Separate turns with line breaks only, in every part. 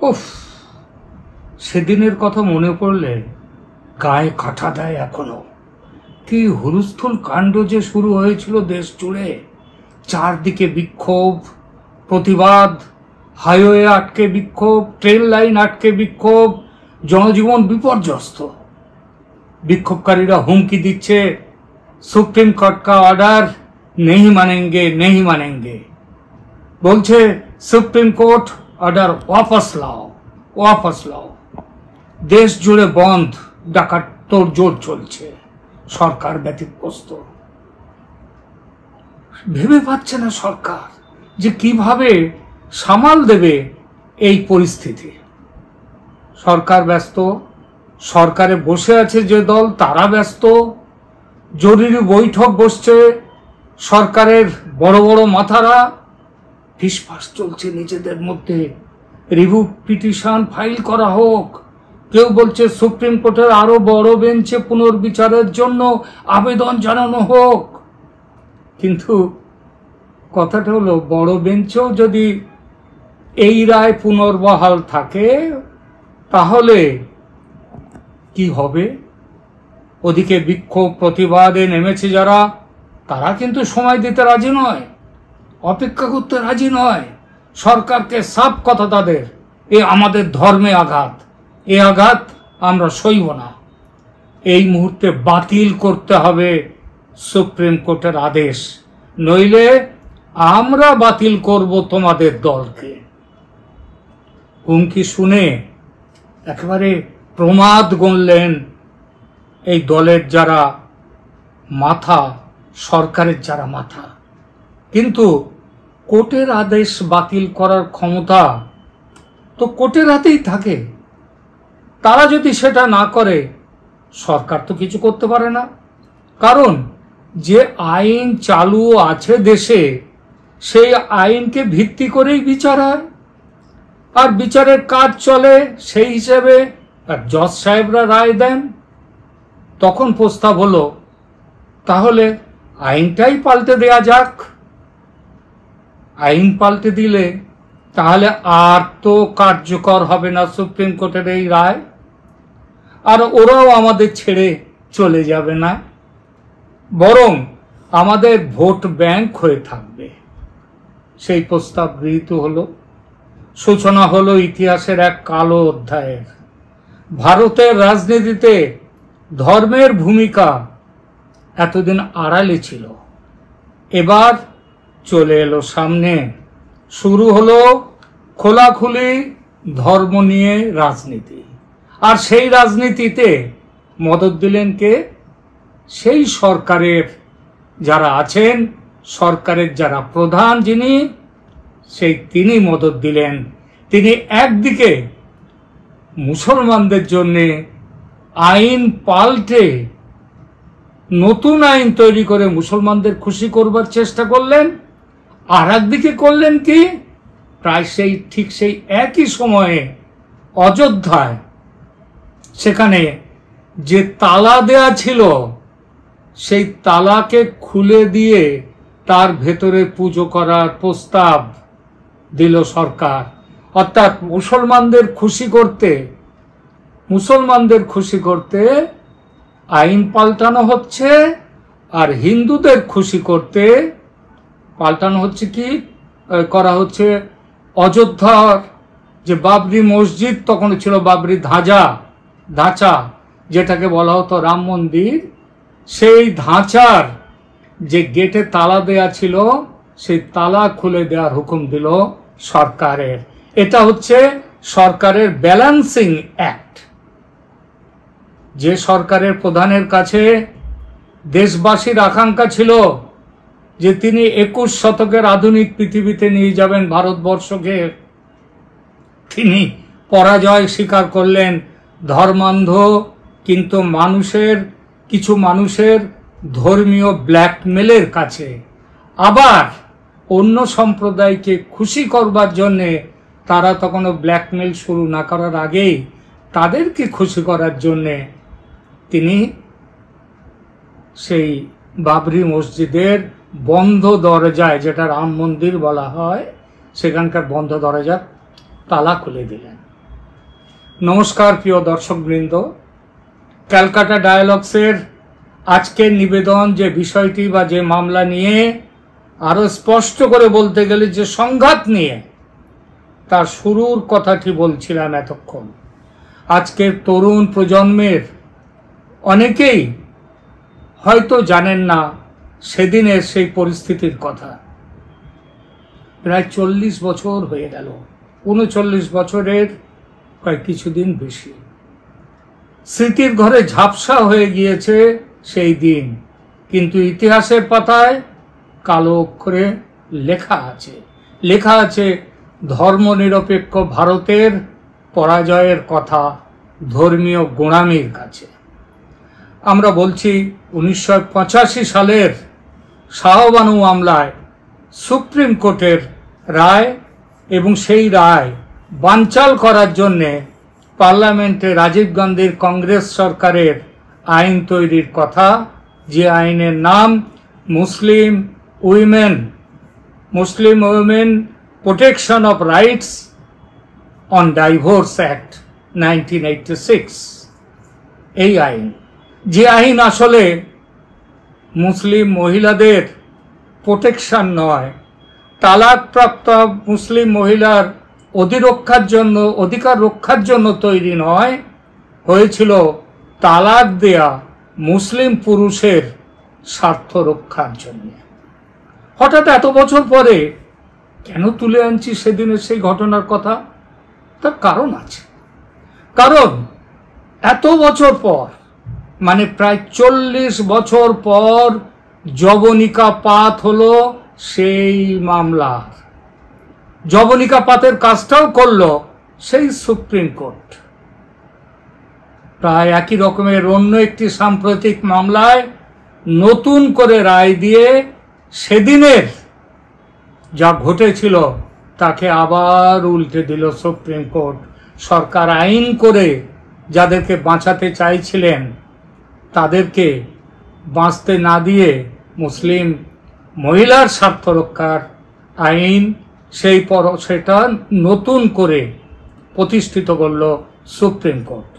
উফ, সেদিনের কথা মনে পড়লে গায়ে কাঁটা দেয় এখনো। কি হুলস্থুল কাণ্ড যে শুরু হয়েছিল দেশ জুড়ে। চারদিকে বিক্ষোভ, প্রতিবাদ, হাইওয়ে আটকে বিক্ষোভ, ট্রেন লাইন আটকে বিক্ষোভ, জনজীবন বিপর্যস্ত। বিক্ষোভকারীরা হুমকি দিচ্ছে, সুপ্রিম কোর্ট কা অর্ডার नहीं मानेंगे नहीं मानेंगे। বলছে সুপ্রিম কোর্ট অর্ডার ওয়াপস লাও ওয়াপস লাও। দেশ জুড়ে বন্ধ ডাকাত তোড়জোড় চলছে, সরকার ব্যতিব্যস্ত। ভেবে পাচ্ছে না সরকার যে কিভাবে সামাল দেবে এই পরিস্থিতি। সরকার ব্যস্ত, সরকারে বসে আছে যে দল তারা ব্যস্ত। জরুরি বৈঠক বসছে সরকারের বড় বড় মাথারা, ফিসফাস চলছে নিজেদের মধ্যে। রিভিউ পিটিশন ফাইল করা হোক, কেউ বলছে সুপ্রিম কোর্টের আরো বড় বেঞ্চে পুনর্বিচারের জন্য আবেদন জানানো হোক। কিন্তু কথাটা হলো, বড় বেঞ্চেও যদি এই রায় পুনর্বহাল থাকে তাহলে কি হবে? ওদিকে বিক্ষোভ প্রতিবাদে নেমেছে যারা, তারা কিন্তু সময় দিতে রাজি নয়, অপেক্ষা করতে রাজি নয়। সরকারকে সাফ কথা তাদের, এ আমাদের ধর্মে আঘাত, এ আঘাত আমরা সইব না। এই মুহূর্তে বাতিল করতে হবে সুপ্রিম কোর্টের আদেশ, নইলে আমরা বাতিল করব তোমাদের দলকে। হুমকি শুনে একেবারে প্রমাদ গণলেন এই দলের যারা মাথা, সরকারের যারা মাথা। কিন্তু কোর্টের আদেশ বাতিল করার ক্ষমতা তো কোর্টের হাতেই থাকে। তারা যদি সেটা না করে সরকার তো কিছু করতে পারে না। কারণ যে আইন চালু আছে দেশে, সেই আইনকে ভিত্তি করেই বিচার হয়, আর বিচারের কাজ চলে সেই হিসেবে। জজ সাহেবরা রায় দেন। তখন প্রস্তাব হলো তাহলে আইনটাই পাল্টে দেয়া যাক। আইন পাল্টে দিলে তাহলে আর তো কার্যকর হবে না সুপ্রিম কোর্টের এই রায়, আর ওরাও আমাদের ছেড়ে চলে যাবে না, বরং আমাদের ভোট ব্যাংক হয়ে থাকবে। সেই প্রস্তাব গৃহীত হলো। সূচনা হলো ইতিহাসের এক কালো অধ্যায়ের। ভারতের রাজনীতিতে ধর্মের ভূমিকা এতদিন আড়ালে ছিল, এবার চলে এলো সামনে। শুরু হলো খোলাখুলি ধর্ম নিয়ে রাজনীতি। আর সেই রাজনীতিতে মদত দিলেন কে? সেই সরকারের যারা আছেন, সরকারের যারা প্রধান যিনি, সেই তিনি মদত দিলেন। তিনি একদিকে মুসলমানদের জন্য আইন পাল্টে নতুন আইন তৈরি করে মুসলমানদের খুশি করবার চেষ্টা করলেন, আর একদিকে করলেন কি, প্রায় ঠিক সেই একই সময়ে অযোধ্যায় সেখানে যে তালা দেয়া ছিল সেই তালাকে খুলে দিয়ে তার ভেতরে পুজো করার প্রস্তাব দিল সরকার। অর্থাৎ মুসলমানদের খুশি করতে আইন পাল্টানো হচ্ছে, আর হিন্দুদের খুশি করতে পাল্টানো হচ্ছে কি করা হচ্ছে, অযোধ্যার যে বাবরি মসজিদ তখন ছিল বাবরি ধাঁচা, যেটাকে বলা হতো রাম মন্দির, সেই ধাঁচার যে গেটে তালা দেয়া ছিল সেই তালা খুলে দেওয়ার হুকুম দিল সরকারের। এটা হচ্ছে সরকারের ব্যালেন্সিং অ্যাক্ট। যে সরকারের প্রধানের কাছে দেশবাসীর আকাঙ্ক্ষা ছিল যে তিনি 21 শতকের আধুনিক পৃথিবীতে নিয়ে যাবেন ভারতবর্ষকে, তিনি পরাজয় স্বীকার করলেন ধর্মান্ধ কিন্তু কিছু মানুষের ধর্মীয় ব্ল্যাকমেলের কাছে। আবার অন্য সম্প্রদায়কে খুশি করবার জন্যে তারা তখনও ব্ল্যাকমেল শুরু না করার আগেই তাদেরকে খুশি করার জন্যে তিনি সেই বাবরি মসজিদের বন্ধ দরজায়, যেটা রাম মন্দির বলা হয়, সেখানকার বন্ধ দরজার তালা খুলে দিলেন। নমস্কার প্রিয় দর্শকবৃন্দ, ক্যালকাটা ডায়ালগসের আজকের নিবেদন যে বিষয়টি বা যে মামলা নিয়ে, আরো স্পষ্ট করে বলতে গেলে যে সংঘাত নিয়ে, তার শুরুর কথাটি বলছিলাম এতক্ষণ। আজকের তরুণ প্রজন্মের অনেকেই হয়তো জানেন না সেদিনের সেই পরিস্থিতির কথা। প্রায় 40 বছর হয়ে গেল, 39 বছরের প্রায় কিছুদিন বেশি। স্মৃতির ঘরে ঝাপসা হয়ে গিয়েছে সেই দিন, কিন্তু ইতিহাসের পাতায় কালো অক্ষরে লেখা আছে ধর্মনিরপেক্ষ ভারতের পরাজয়ের কথা ধর্মীয় গোঁড়ামির কাছে। আমরা বলছি 1985 সালের শাহবানু মামলায় সুপ্রিম কোর্টের রায়, এবং সেই রায় বানচাল করার জন্যে পার্লামেন্টে রাজীব গান্ধীর কংগ্রেস সরকারের আইন তৈরির কথা, যে আইনের নাম Muslim women protection of rights on divorce act 1986। এই আইন, যে আইন আসলে মুসলিম মহিলাদের প্রোটেকশন নয়, তালাকপ্রাপ্ত মুসলিম মহিলার অধিকার রক্ষার জন্য তৈরি নয়, হয়েছিল তালাক দেয়া মুসলিম পুরুষের স্বার্থ রক্ষার জন্য। হঠাৎ এত বছর পরে কেন তুলে আনছি সেদিনের সেই ঘটনার কথা? তার কারণ আছে। কারণ এত বছর পর, মানে প্রায় 40 বছর পর জবনিকা পাত হলো সেই মামলার। জবনিকা পাতের কাজটাও করলো সেই সুপ্রিম কোর্ট। প্রায় একই রকমের অন্য একটি সাম্প্রতিক মামলায় নতুন করে রায় দিয়ে সেদিনের যা ঘটেছিল তাকে আবার উল্টে দিল সুপ্রিম কোর্ট। সরকার আইন করে যাদেরকে বাঁচাতে চাইছিলেন তাদেরকে বাঁচতে না দিয়ে মুসলিম মহিলার স্বার্থ রক্ষার আইন সেটা নতুন করে প্রতিষ্ঠিত করল সুপ্রিম কোর্ট।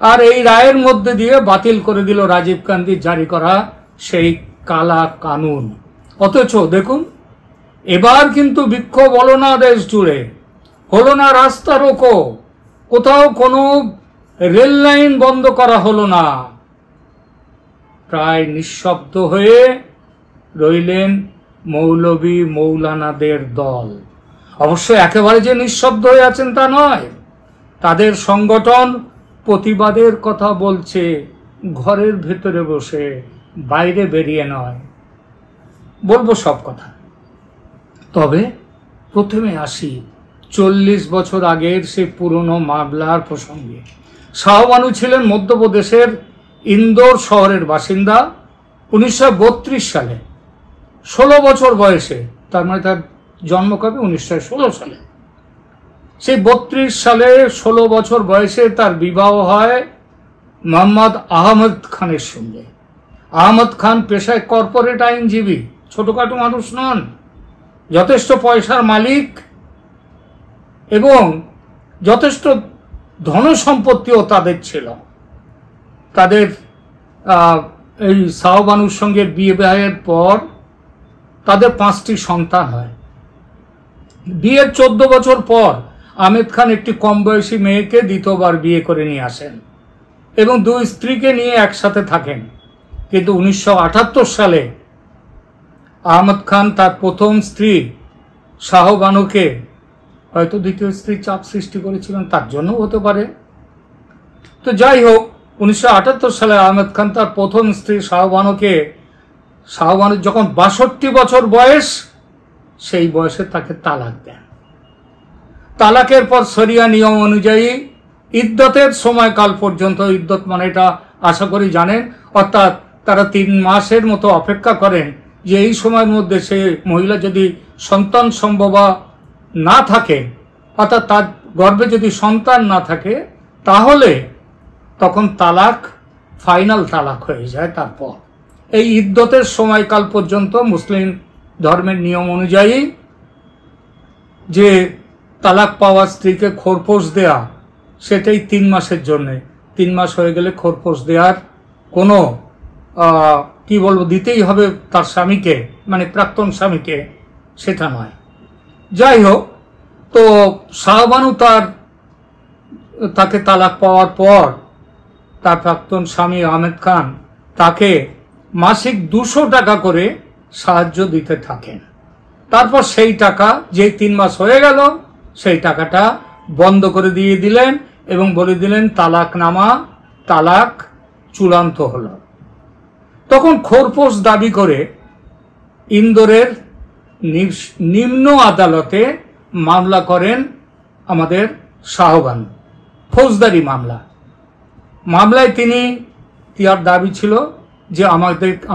আর এই রায়ের মধ্যে দিয়ে বাতিল করে দিল রাজীব গান্ধী জারি করা সেই কালা কানুন। অথচ দেখুন, এবার কিন্তু বিক্ষোভ হলো না দেশ জুড়ে, হলো না রাস্তা রোকো, কোথাও কোনো রেল লাইন বন্ধ করা হলো না। প্রায় নিঃশব্দ হয়ে রইলেন মৌলবী মৌলানাদের দল। অবশ্য একেবারে যে নিঃশব্দ হয়ে আছেন তা নয়, তাদের সংগঠন প্রতিবাদের কথা বলছে ঘরের ভেতরে বসে, বাইরে বেরিয়ে নয়। বলবো সব কথা, তবে প্রথমে আসি 40 বছর আগের সেই পুরনো মামলার প্রসঙ্গে। শাহবানু ছিলেন মধ্যপ্রদেশের ইন্দোর শহরের বাসিন্দা। 1932 সালে 16 বছর বয়সে, তার মানে তার জন্ম কবে? 1916 সালে। সেই 32 সালে 16 বছর বয়সে তার বিবাহ হয় মোহাম্মদ আহমদ খানের সঙ্গে। আহমদ খান পেশায় কর্পোরেট আইনজীবী, ছোটখাটো মানুষ নন, যথেষ্ট পয়সার মালিক এবং যথেষ্ট ধনসম্পত্তিও তাদের ছিল। তাদের এই শাহবানুর সঙ্গে বিবাহের পর তাদের 5টি সন্তান হয়। বিয়ের 14 বছর পর আহমেদ খান একটি কম বয়সী মেয়েকে দ্বিতীয়বার বিয়ে করে নিয়ে আসেন এবং 2 স্ত্রীকে নিয়ে একসাথে থাকেন। কিন্তু 1978 সালে আহমদ খান তার প্রথম স্ত্রী শাহবানুকে, হয়তো দ্বিতীয় স্ত্রী চাপ সৃষ্টি করেছিলেন, তার জন্য হতে পারে। তো যাই হোক, 1978 সালে আহমদ খান তার প্রথম স্ত্রী শাহবানুর যখন 62 বছর বয়স, সেই বয়সে তাকে তালাক দেন। তালাকের পর শরিয়া নিয়ম অনুযায়ী ইদ্দতের সময়কাল পর্যন্ত, ইদ্দত মানে এটা আশা করি জানেন, অর্থাৎ তারা 3 মাসের মতো অপেক্ষা করেন যে এই সময়ের মধ্যে সে মহিলা যদি সন্তান সম্ভবা না থাকে, অর্থাৎ তার গর্ভে যদি সন্তান না থাকে, তাহলে তখন তালাক ফাইনাল তালাক হয়ে যায়। তারপর এই ইদ্দতের সময়কাল পর্যন্ত মুসলিম ধর্মের নিয়ম অনুযায়ী যে তালাক পাওয়া স্ত্রীকে খোরপোশ দেয়া সেটাই 3 মাসের জন্য। 3 মাস হয়ে গেলে খোরপোশ দেওয়ার কোনো কি বলবো, দিতেই হবে তার স্বামীকে, মানে প্রাক্তন স্বামীকে, সেটা নয়। যাই হোক, তো শাহবানু তাকে তালাক পাওয়ার পর তার প্রাক্তন স্বামী আহমেদ খান তাকে মাসিক 200 টাকা করে সাহায্য দিতে থাকেন। তারপর সেই টাকা, যে 3 মাস হয়ে গেল, সেই টাকাটা বন্ধ করে দিয়ে দিলেন এবং বলে দিলেন তালাক চূড়ান্ত হল। তখন খোরপোশ দাবি করে ইন্দোরের নিম্ন আদালতে মামলা করেন আমাদের শাহবানু, ফৌজদারি মামলায় তার দাবি ছিল যে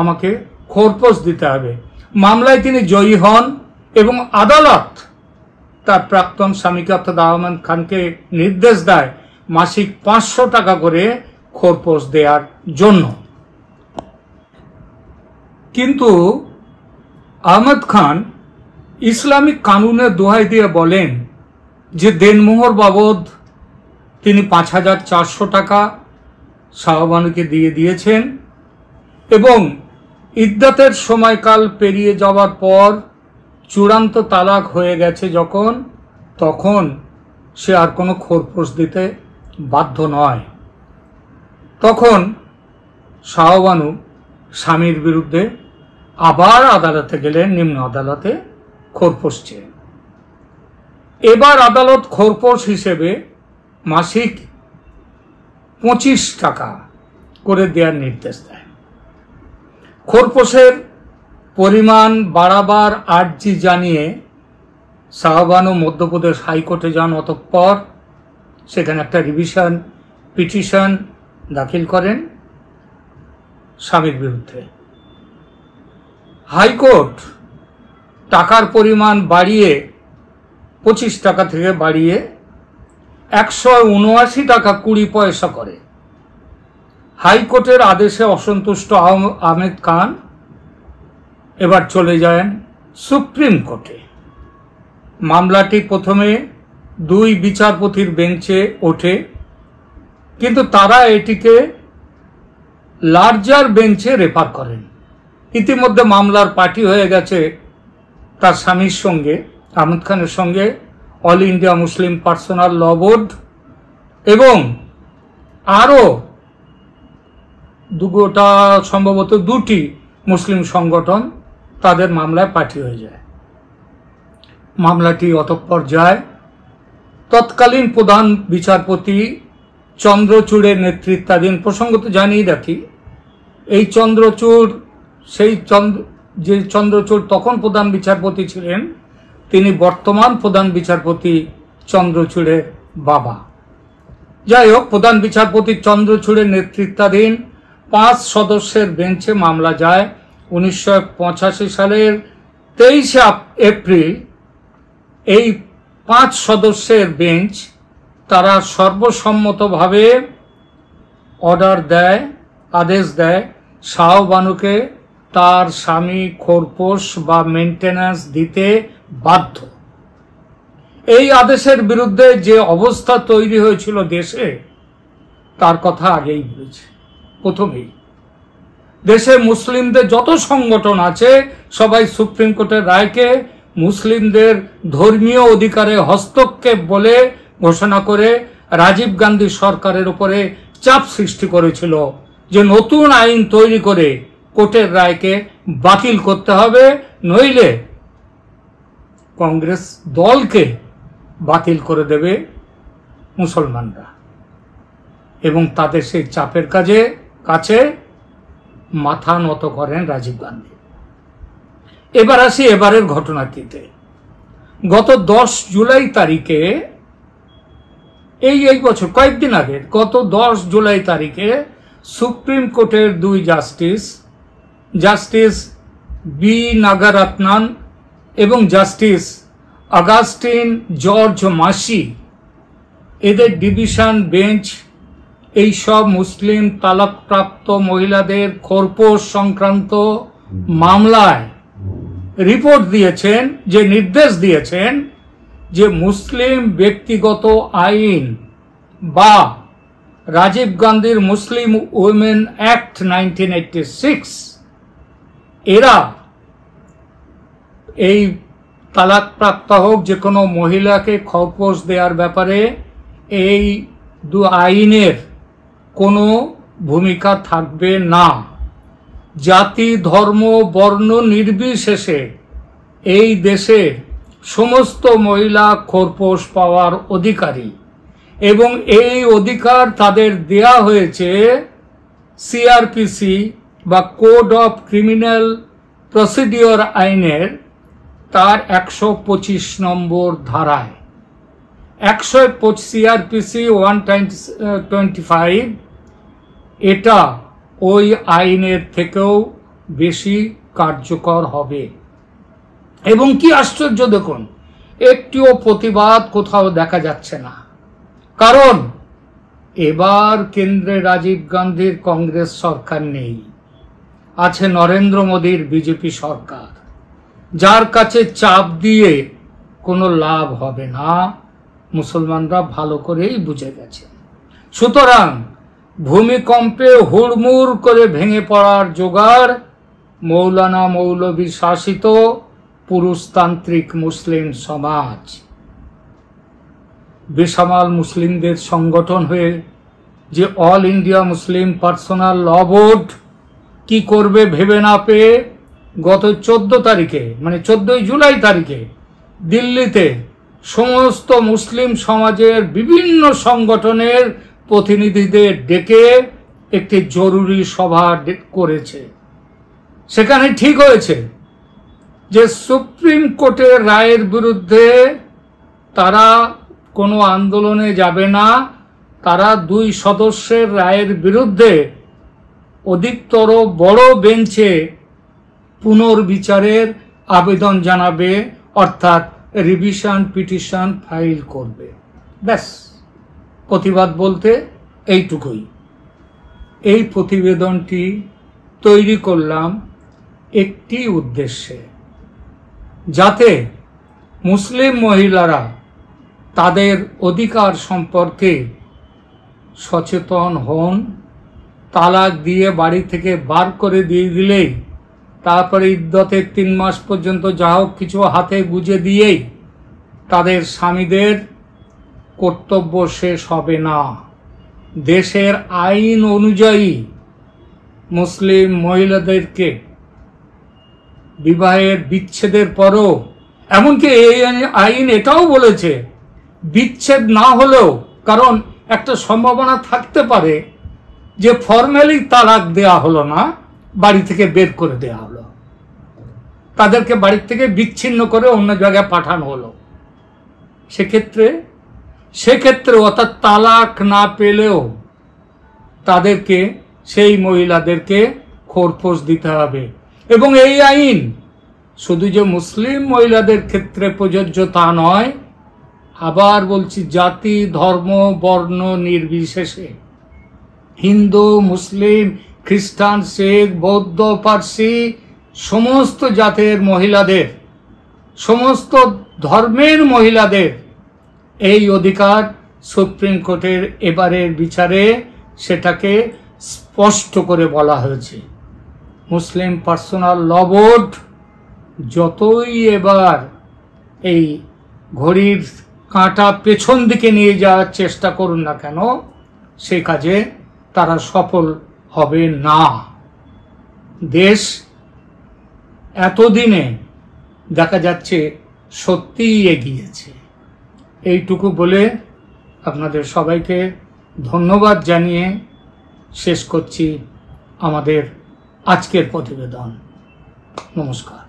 আমাকে খোরপোশ দিতে হবে। মামলায় তিনি জয়ী হন এবং আদালত তার প্রাক্তন স্বামীকে অর্থাৎ আহমেদ খানকে নির্দেশ দেয় মাসিক 500 টাকা করে খোরপোশ দেওয়ার জন্য। কিন্তু আহমেদ খান ইসলামিক কানুনের দোহাই দিয়ে বলেন যে দেনমোহর বাবদ তিনি 5400 টাকা শাহবানুকে দিয়ে দিয়েছেন এবং ইদ্দাতের সময়কাল পেরিয়ে যাওয়ার পর চূড়ান্ত তালাক হয়ে গেছে তখন সে আর কোনো খোরপোশ দিতে বাধ্য নয়। তখন শাহবানু স্বামীর বিরুদ্ধে আবার আদালতে গেলেন, নিম্ন আদালতে খোরপোশ চেয়ে। এবার আদালত খোরপোশ হিসেবে মাসিক 25 টাকা করে দেওয়ার নির্দেশ দেয়। খোরপোশের পরিমাণ বাড়াবার আর্জি জানিয়ে শাহবানু মধ্যপ্রদেশ হাইকোর্টে যান। অতঃপর সেখানে একটা রিভিশন পিটিশন দাখিল করেন স্বামীর বিরুদ্ধে। হাইকোর্ট টাকার পরিমাণ বাড়িয়ে 25 টাকা থেকে বাড়িয়ে 179 টাকা 20 পয়সা করে। হাইকোর্টের আদেশে অসন্তুষ্ট আহমেদ খান এবার চলে যান সুপ্রিম কোর্টে। মামলাটি প্রথমে 2 বিচারপতির বেঞ্চে ওঠে, কিন্তু তারা এটিকে লার্জার বেঞ্চে রেফার করেন। ইতিমধ্যে মামলার পার্টি হয়ে গেছে তার স্বামীর সঙ্গে, আহমেদ খানের সঙ্গে, অল ইন্ডিয়া মুসলিম পার্সোনাল ল বোর্ড এবং আরো সম্ভবত 2টি মুসলিম সংগঠন তাদের মামলায় পার্টি হয়ে যায়। মামলাটি অতঃপর যায় তৎকালীন প্রধান বিচারপতি চন্দ্রচূড়ের নেতৃত্বাধীন, প্রসঙ্গত জানিয়ে রাখি এই চন্দ্রচূড় তখন প্রধান বিচারপতি ছিলেন, তিনি বর্তমান প্রধান বিচারপতি চন্দ্রচূড়ের বাবা। যাই হোক, প্রধান বিচারপতি চন্দ্রচূড়ের নেতৃত্বাধীন 5 সদস্যের বেঞ্চে মামলা যায়। 1985 সালের 23 এপ্রিল এই 5 সদস্যের বেঞ্চ তারা সর্বসম্মতভাবে আদেশ দেয় শাহবানুকে তার স্বামী খোরপোশ বা মেনটেন্যান্স দিতে বাধ্য। এই আদেশের বিরুদ্ধে যে অবস্থা তৈরি হয়েছিল দেশে, তার কথা আগেই বলেছি। প্রথমেই দেশে মুসলিমদের যত সংগঠন আছে সবাই সুপ্রিম কোর্টের রায়কে মুসলিমদের ধর্মীয় অধিকারে হস্তক্ষেপ বলে ঘোষণা করে রাজীব গান্ধী সরকারের উপরে চাপ সৃষ্টি করেছিল যে নতুন আইন তৈরি করে কোর্টের রায়কে বাতিল করতে হবে, নইলে কংগ্রেস দলকে বাতিল করে দেবে মুসলমানরা। এবং তাদের সেই চাপের কাছে মাথা নত করেন রাজীব গান্ধী। এবার আসি এবারের ঘটনাটিতে। গত 10 জুলাই তারিখে, এই বছর কয়েকদিন আগে, গত 10 জুলাই তারিখে সুপ্রিম কোর্টের 2 জাস্টিস বি নাগারাত্নান এবং জাস্টিস আগাস্টিন জর্জ মাসি, এদের ডিভিশন বেঞ্চ এই সব মুসলিম তালাকপ্রাপ্ত মহিলাদের খোরপোশ সংক্রান্ত মামলায় রিপোর্ট দিয়েছেন, যে নির্দেশ দিয়েছেন যে মুসলিম ব্যক্তিগত আইন বা রাজীব গান্ধীর মুসলিম উইমেন অ্যাক্ট 1986, এরা এই তালাকপ্রাপ্ত হোক যে কোনো মহিলাকে খরপোশ দেওয়ার ব্যাপারে এই দু আইনের কোনো ভূমিকা থাকবে না। জাতি, ধর্ম, বর্ণ নির্বিশেষে এই দেশের সমস্ত মহিলা খরপোশ পাওয়ার অধিকারী এবং এই অধিকার তাদের দেয়া হয়েছে সিআরপিসি বা কোড অফ ক্রিমিনাল প্রসিডিওর আইনের তার 125 নম্বর ধারায়। সিআরপিসি 125 এটা ওই আইনের থেকেও বেশি কার্যকর হবে। এবং কি আশ্চর্য দেখুন, একটিও প্রতিবাদ কোথাও দেখা যাচ্ছে না। কারণ এবার কেন্দ্রে রাজীব গান্ধীর কংগ্রেস সরকার নেই, আছে নরেন্দ্র মোদীর বিজেপি সরকার, যার কাছে চাপ দিয়ে কোনো লাভ হবে না মুসলমানরা ভালো করেই বুঝে গেছে। সুতরাং ভূমিকম্পে হুড়মুড় করে ভেঙে পড়ার জোগাড় মৌলানা মৌলভী শাসিত পুরুষতান্ত্রিক মুসলিম সমাজ। বেসামাল মুসলিমদের সংগঠন হয়ে যে অল ইন্ডিয়া মুসলিম পার্সোনাল ল বোর্ড কি করবে ভেবে না পেয়ে গত 14 তারিখে মানে 14 জুলাই তারিখে দিল্লিতে সমস্ত মুসলিম সমাজের বিভিন্ন সংগঠনের প্রতিনিধিদের ডেকে একটি জরুরি সভা করেছে। সেখানে ঠিক হয়েছে যে সুপ্রিম কোর্টের রায়ের বিরুদ্ধে তারা কোনো আন্দোলনে যাবে না, তারা 2 সদস্যের রায়ের বিরুদ্ধে অধিকতর বড় বেঞ্চে পুনর্বিচারের আবেদন জানাবে, অর্থাৎ রিভিশন পিটিশন ফাইল করবে। ব্যাস, প্রতিবাদ বলতে এইটুকুই। এই প্রতিবেদনটি তৈরি করলাম একটি উদ্দেশ্যে, যাতে মুসলিম মহিলারা তাদের অধিকার সম্পর্কে সচেতন হন। তালাক দিয়ে বাড়ি থেকে বার করে দিয়ে দিলেই তারপরে ইদ্যতের 3 মাস পর্যন্ত যা হোক কিছু হাতে গুজে দিয়েই তাদের স্বামীদের কর্তব্য শেষ হবে না। দেশের আইন অনুযায়ী মুসলিম মহিলাদেরকে বিবাহের বিচ্ছেদের পরও, এমনকি এই আইন এটাও বলেছে বিচ্ছেদ না হলেও, কারণ একটা সম্ভাবনা থাকতে পারে যে ফর্মালি তালাক দেয়া হলো না, বাড়ি থেকে বের করে দেয়া হলো, তাদেরকে বাড়ি থেকে বিচ্ছিন্ন করে অন্য জায়গায় পাঠানো হলো, সেক্ষেত্রে অর্থাৎ তালাক না পেলেও তাদেরকে, সেই মহিলাদেরকে খোরপোশ দিতে হবে। এবং এই আইন শুধু যে মুসলিম মহিলাদের ক্ষেত্রে প্রযোজ্য তা নয়, আবার বলছি জাতি, ধর্ম, বর্ণ নির্বিশেষে হিন্দু, মুসলিম, খ্রিস্টান, শিখ, বৌদ্ধ, পার্সি সমস্ত জাতের মহিলাদের, সমস্ত ধর্মের মহিলাদের এই অধিকার সুপ্রিম কোর্টের এবারের বিচারে সেটাকে স্পষ্ট করে বলা হয়েছে। মুসলিম পার্সোনাল ল বোর্ড যতই এবার এই ঘড়ির কাঁটা পেছন দিকে নিয়ে যাওয়ার চেষ্টা করুন না কেন, সেই কাজে তারা সফল হবে না। দেশ এতদিনে দেখা যাচ্ছে সত্যিই এগিয়েছে। এইটুকু বলে আপনাদের সবাইকে ধন্যবাদ জানিয়ে শেষ করছি আমাদের আজকের প্রতিবেদন। নমস্কার।